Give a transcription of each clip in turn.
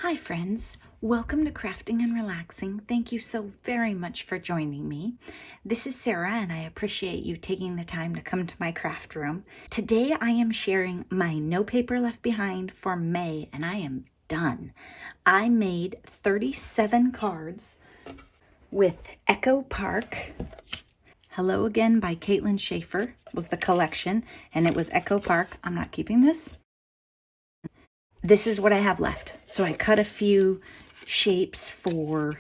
Hi friends, welcome to Crafting and Relaxing. Thank you so very much for joining me. This is Sarah and I appreciate you taking the time to come to my craft room. Today I am sharing my No Paper Left Behind for May and I am done. I made 37 cards with Echo Park. Hello Again by Caitlin Schaefer was the collection and it was Echo Park. I'm not keeping this. This is what I have left. So I cut a few shapes for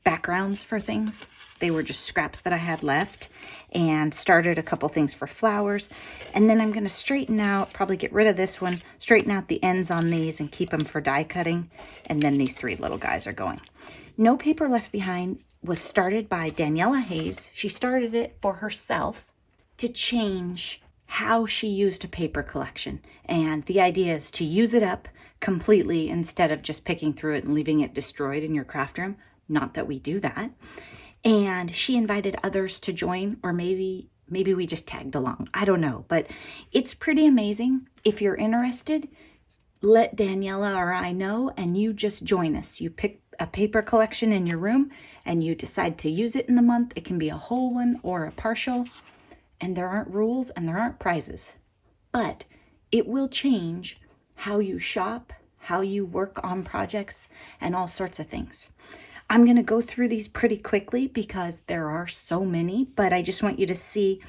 backgrounds for things. They were just scraps that I had left and started a couple things for flowers. And then I'm going to straighten out, probably get rid of this one, straighten out the ends on these and keep them for die cutting. And then these three little guys are going. No Paper Left Behind was started by Daniela Hayes. She started it for herself to change how she used a paper collection. And the idea is to use it up completely instead of just picking through it and leaving it destroyed in your craft room. Not that we do that. And she invited others to join, or maybe we just tagged along. I don't know, but it's pretty amazing. If you're interested, let Daniela or I know and you just join us. You pick a paper collection in your room and you decide to use it in the month. It can be a whole one or a partial. And there aren't rules and there aren't prizes, but it will change how you shop, how you work on projects, and all sorts of things. I'm going to go through these pretty quickly because there are so many, but I just want you to see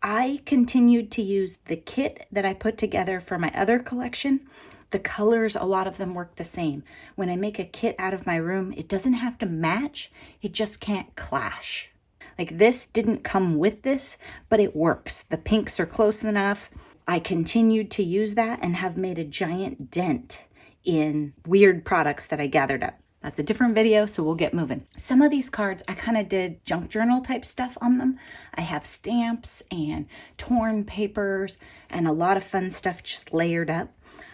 I continued to use the kit that I put together for my other collection. The colors, a lot of them work the same. When I make a kit out of my room, it doesn't have to match, it just can't clash. Like this didn't come with this, but it works. The pinks are close enough. I continued to use that and have made a giant dent in weird products that I gathered up. That's a different video, so we'll get moving. Some of these cards, I kind of did junk journal type stuff on them. I have stamps and torn papers and a lot of fun stuff just layered up.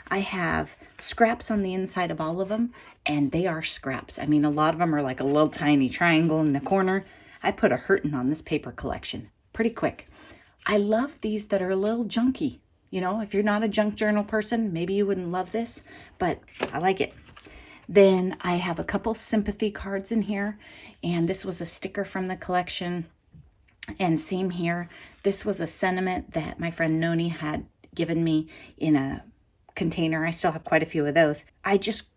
I have scraps on the inside of all of them, and they are scraps. I mean, a lot of them are like a little tiny triangle in the corner. I put a hurtin' on this paper collection pretty quick. I love these that are a little junky. You know, if you're not a junk journal person, maybe you wouldn't love this, but I like it. Then I have a couple sympathy cards in here, and this was a sticker from the collection. And same here, this was a sentiment that my friend Noni had given me in a container. I still have quite a few of those. I just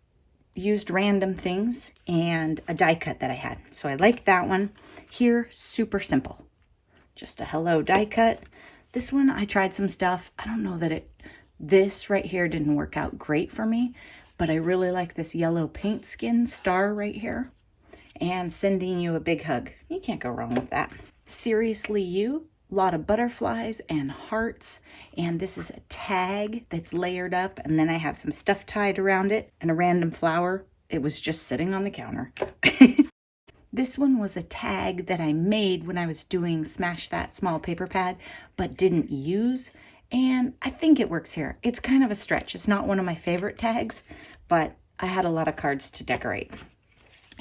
used random things and a die cut that I had. So I like that one. Here, super simple. Just a hello die cut. This one, I tried some stuff. I don't know that this right here didn't work out great for me, but I really like this yellow paint skin star right here. And sending you a big hug. You can't go wrong with that. Seriously You, a lot of butterflies and hearts. And this is a tag that's layered up. And then I have some stuff tied around it and a random flower. It was just sitting on the counter. This one was a tag that I made when I was doing Smash That Small Paper Pad, but didn't use. And I think it works here. It's kind of a stretch. It's not one of my favorite tags, but I had a lot of cards to decorate.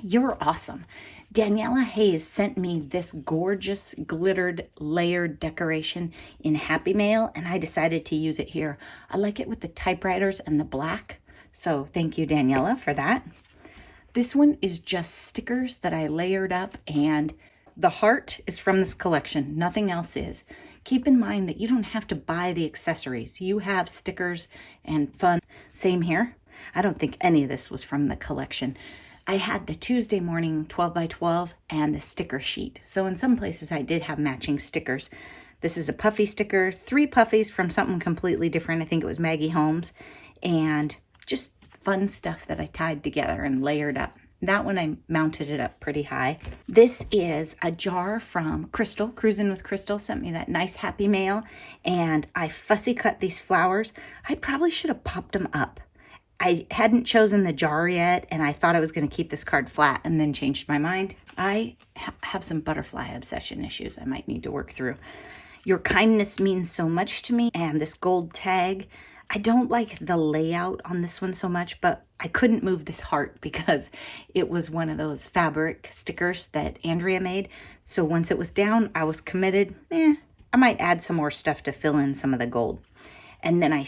You're awesome. Daniela Hayes sent me this gorgeous glittered layered decoration in Happy Mail, and I decided to use it here. I like it with the typewriters and the black. So thank you, Daniela, for that. This one is just stickers that I layered up, and the heart is from this collection. Nothing else is. Keep in mind that you don't have to buy the accessories. You have stickers and fun. Same here. I don't think any of this was from the collection. I had the Tuesday morning 12 by 12 and the sticker sheet. So in some places I did have matching stickers. This is a puffy sticker, 3 puffies from something completely different. I think it was Maggie Holmes, and just fun stuff that I tied together and layered up. That one I mounted it up pretty high. This is a jar from Crystal. Cruising with Crystal sent me that nice Happy Mail, and I fussy cut these flowers. I probably should have popped them up. I hadn't chosen the jar yet, and I thought I was going to keep this card flat and then changed my mind. I have some butterfly obsession issues I might need to work through. Your kindness means so much to me, and this gold tag, I don't like the layout on this one so much, but I couldn't move this heart because it was one of those fabric stickers that Andrea made. So once it was down, I was committed. I might add some more stuff to fill in some of the gold. And then I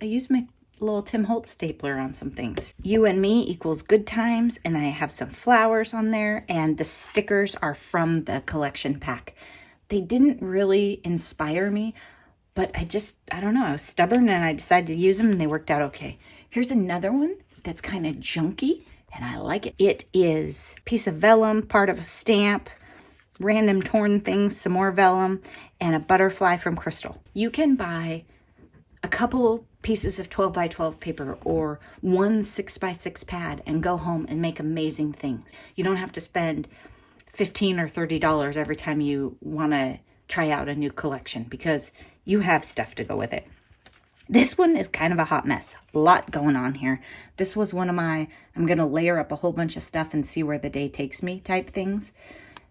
used my little Tim Holtz stapler on some things. You and Me equals good times, and I have some flowers on there, and the stickers are from the collection pack. They didn't really inspire me, but I don't know, I was stubborn and I decided to use them and they worked out okay. Here's another one that's kind of junky and I like it. It is a piece of vellum, part of a stamp, random torn things, some more vellum, and a butterfly from Crystal. You can buy a couple pieces of 12 by 12 paper or one 6 by 6 pad and go home and make amazing things. You don't have to spend $15 or $30 every time you want to try out a new collection because you have stuff to go with it. This one is kind of a hot mess. A lot going on here. This was one of my, I'm going to layer up a whole bunch of stuff and see where the day takes me type things.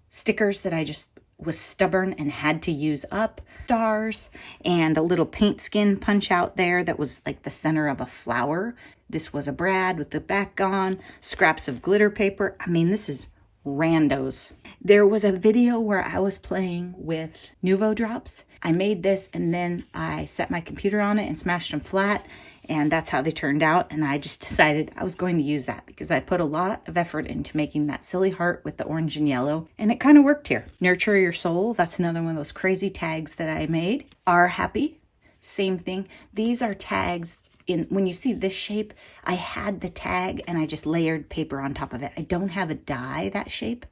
Stickers that I just was stubborn and had to use up. Stars and a little paint skin punch out there that was like the center of a flower. This was a brad with the back gone. Scraps of glitter paper. I mean, this is randos. There was a video where I was playing with Nuvo drops. I made this and then I set my computer on it and smashed them flat, and that's how they turned out. And I just decided I was going to use that because I put a lot of effort into making that silly heart with the orange and yellow, and it kind of worked here. Nurture Your Soul, that's another one of those crazy tags that I made. Are Happy, same thing. These are tags. When you see this shape, I had the tag and I just layered paper on top of it. I don't have a die that shape.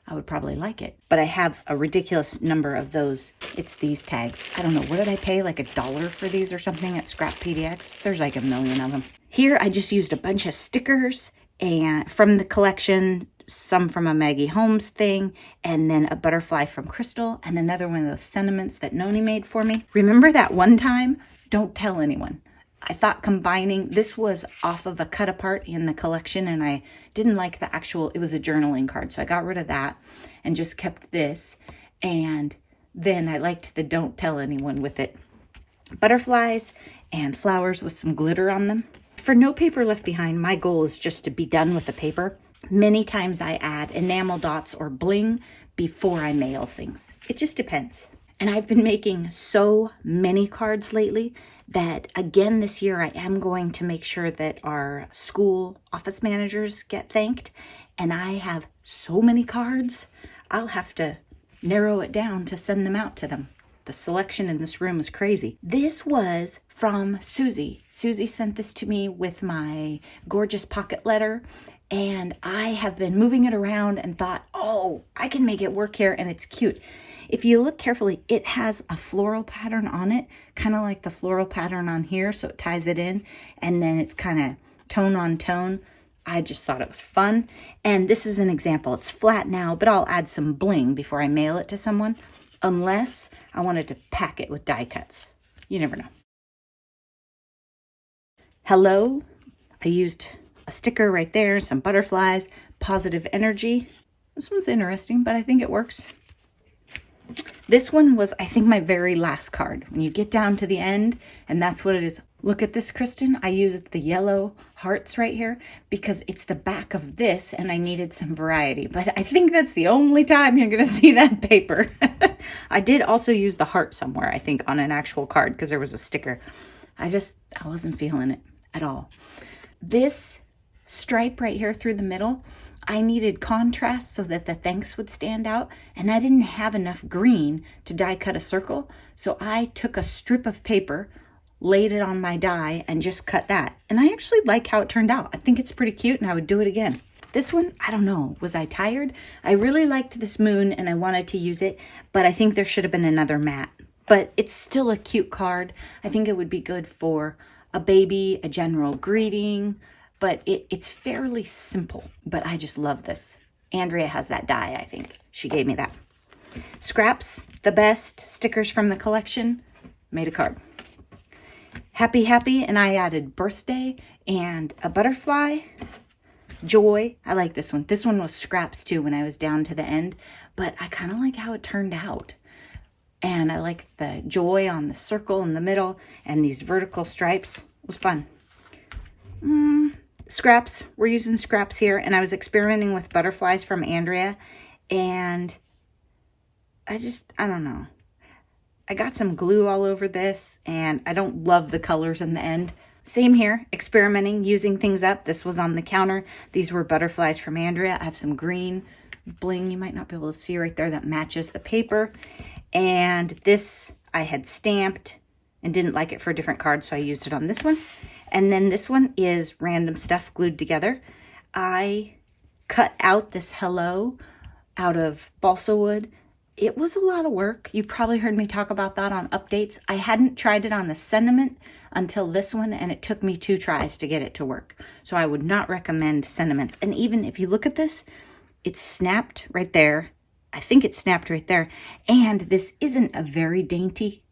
I would probably like it, but I have a ridiculous number of those. It's these tags. I don't know, what did I pay? Like $1 for these or something at Scrap PDX? There's like a million of them. Here, I just used a bunch of stickers and from the collection, some from a Maggie Holmes thing, and then a butterfly from Crystal, and another one of those sentiments that Noni made for me. Remember that one time? Don't tell anyone. I thought combining, this was off of a cut apart in the collection and I didn't like the actual, it was a journaling card. So I got rid of that and just kept this. And then I liked the don't tell anyone with it. Butterflies and flowers with some glitter on them. For No Paper Left Behind, my goal is just to be done with the paper. Many times I add enamel dots or bling before I mail things. It just depends. And I've been making so many cards lately that again this year I am going to make sure that our school office managers get thanked. And I have so many cards, I'll have to narrow it down to send them out to them. The selection in this room is crazy. This was from Susie. Susie sent this to me with my gorgeous pocket letter. And I have been moving it around and thought, oh, I can make it work here and it's cute. If you look carefully, it has a floral pattern on it, kind of like the floral pattern on here, so it ties it in, and then it's kind of tone on tone. I just thought it was fun, and this is an example. It's flat now, but I'll add some bling before I mail it to someone, unless I wanted to pack it with die cuts. You never know. Hello, I used a sticker right there, some butterflies, positive energy. This one's interesting, but I think it works. This one was, I think, my very last card. When you get down to the end, and that's what it is. Look at this, Kristen. I used the yellow hearts right here because it's the back of this and I needed some variety. But I think that's the only time you're going to see that paper. I did also use the heart somewhere, I think, on an actual card because there was a sticker. I wasn't feeling it at all. This stripe right here through the middle, I needed contrast so that the thanks would stand out, and I didn't have enough green to die cut a circle, so I took a strip of paper, laid it on my die, and just cut that. And I actually like how it turned out. I think it's pretty cute, and I would do it again. This one, I don't know, was I tired? I really liked this moon, and I wanted to use it, but I think there should have been another mat. But it's still a cute card. I think it would be good for a baby, a general greeting, but it's fairly simple, but I just love this. Andrea has that die, I think. She gave me that. Scraps, the best. Stickers from the collection. Made a card. Happy, happy, and I added birthday and a butterfly. Joy, I like this one. This one was scraps too when I was down to the end, but I kind of like how it turned out. And I like the joy on the circle in the middle and these vertical stripes. It was fun. Scraps, we're using scraps here, and I was experimenting with butterflies from Andrea, and I don't know. I got some glue all over this, and I don't love the colors in the end, Same here, experimenting, using things up. This was on the counter. These were butterflies from Andrea. I have some green bling you might not be able to see right there that matches the paper. And this I had stamped and didn't like it for a different card, so I used it on this one. And then this one is random stuff glued together. I cut out this hello out of balsa wood. It was a lot of work. You probably heard me talk about that on updates. I hadn't tried it on the sentiment until this one, and it took me 2 tries to get it to work. So I would not recommend sentiments. And even if you look at this, it's snapped right there. I think it's snapped right there. And this isn't a very dainty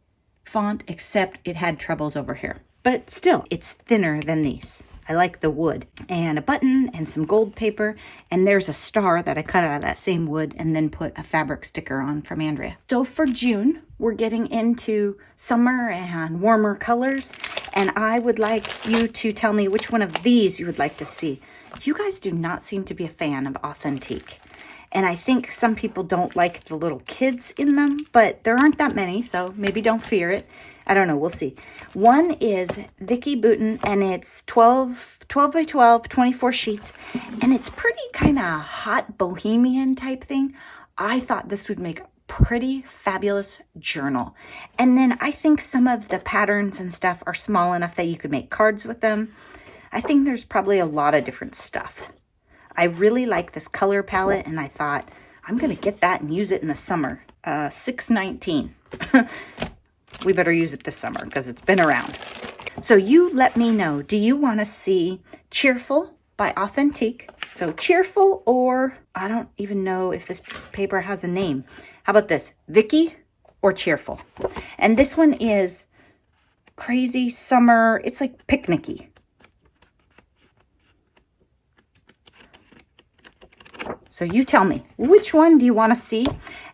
font, except it had troubles over here. But still, it's thinner than these. I like the wood. And a button and some gold paper. And there's a star that I cut out of that same wood and then put a fabric sticker on from Andrea. So for June, we're getting into summer and warmer colors. And I would like you to tell me which one of these you would like to see. You guys do not seem to be a fan of Authentique. And I think some people don't like the little kids in them, but there aren't that many, so maybe don't fear it. I don't know, we'll see. One is Vicky Bouton, and it's 12 by 12, 24 sheets, and it's pretty kind of hot bohemian type thing. I thought this would make a pretty fabulous journal. And then I think some of the patterns and stuff are small enough that you could make cards with them. I think there's probably a lot of different stuff. I really like this color palette, and I thought, I'm going to get that and use it in the summer. $6.19. We better use it this summer because it's been around. So you let me know, do you want to see Cheerful by Authentique? So Cheerful, or I don't even know if this paper has a name. How about this? Vicky or Cheerful? And this one is crazy summer. It's like picnicky. So you tell me, which one do you want to see?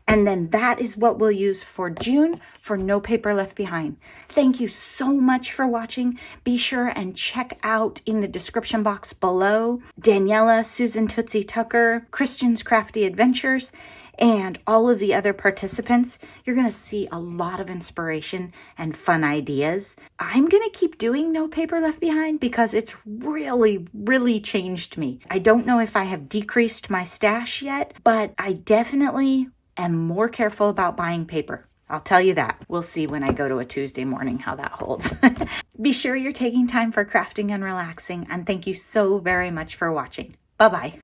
And then that is what we'll use for June for No Paper Left Behind. Thank you so much for watching. Be sure and check out in the description box below Daniela, Susan Tootsie Tucker, Christian's Crafty Adventures, and all of the other participants. You're going to see a lot of inspiration and fun ideas. I'm going to keep doing No Paper Left Behind because it's really changed me. I don't know if I have decreased my stash yet, but I definitely am more careful about buying paper. I'll tell you that. We'll see when I go to a Tuesday morning how that holds. Be sure you're taking time for crafting and relaxing, and thank you so very much for watching. Bye-bye.